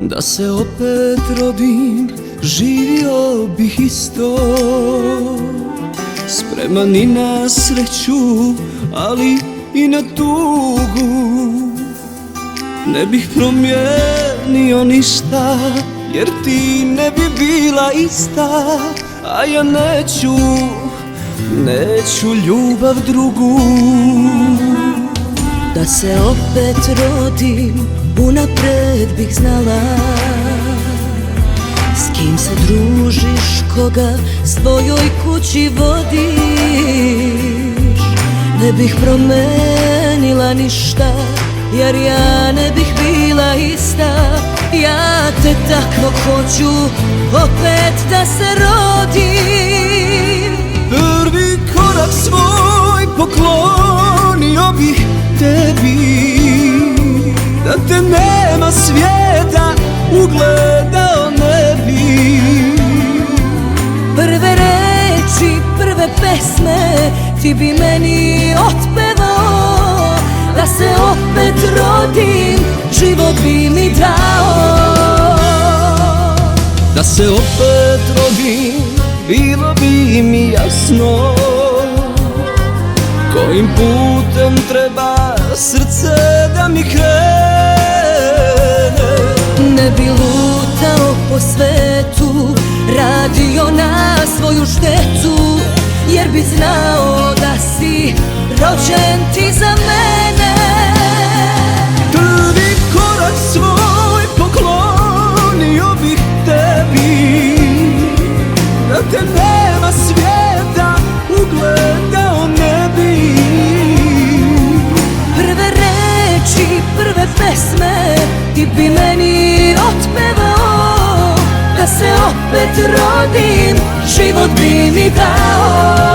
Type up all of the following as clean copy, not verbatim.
Da se opet rodim, živio bih isto, spreman i na sreću, ali i na tugu. Ne bih promijenio ništa, jer ti ne bi bila ista, a ja neću ljubav drugu. Da se opet rodim, unapred bih znala s kim se družiš, koga svojoj kući vodiš. Ne bih promenila ništa, jer ja ne bih bila ista. Ja te takvog hoću opet da se rodim. Prvi korak svoj poklonio bih tebi, da te nema svijeta ugledao ne bi. Prve reči, prve pesme ti bi meni otpevao. Da se opet rodim, život bi mi dao. Da se opet rodim, bilo bi mi jasno kojim putem treba srce da mi krene. Ne bi lutao po svetu, radio na svoju štetu, jer bi znao da si rođen ti za mene. Prvi korak svoj poklonio bih tebi, da te nema svijeta ugledao ne bi. Prve reči, prve pesme ti bi meni otpevao. Da se opet rodim, život bi mi dao.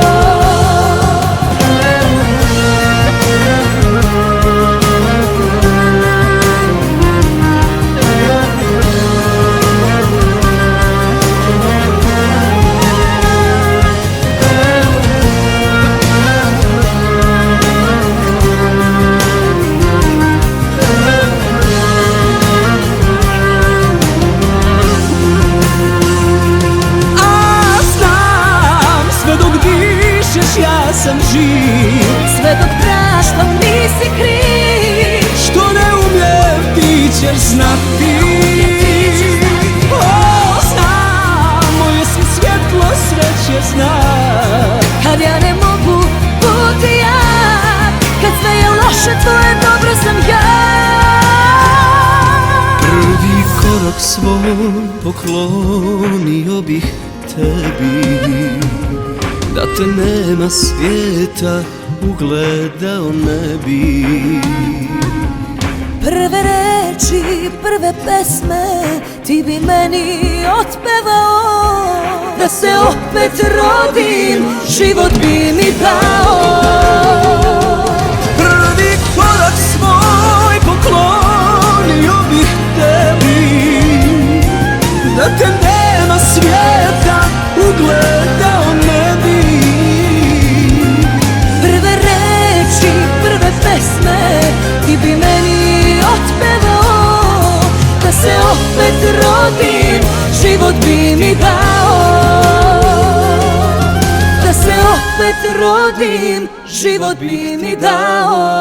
Ja sam živ, sve dok praštam nisi kriv. Što ne umijem ti ćeš znati. Znam, moje si svjetlo sreće znam. Kad ja ne mogu, budi ja. Kad sve je loše, tvoje dobro sam ja. Prvi korak svoj poklonio bih tebi, da te nema svijeta ugledao ne bi. Prve reči, prve pesme ti bi meni otpevao. Da se opet rodim, život bi mi dao. Prvi korak svoj poklonio bih tebi, da te nema svijeta ugledao ne bi. Prve reči, prve pesme ti bi meni otpevao. Da se opet rodim, život bi mi dao. Da se opet rodim, život bi mi dao.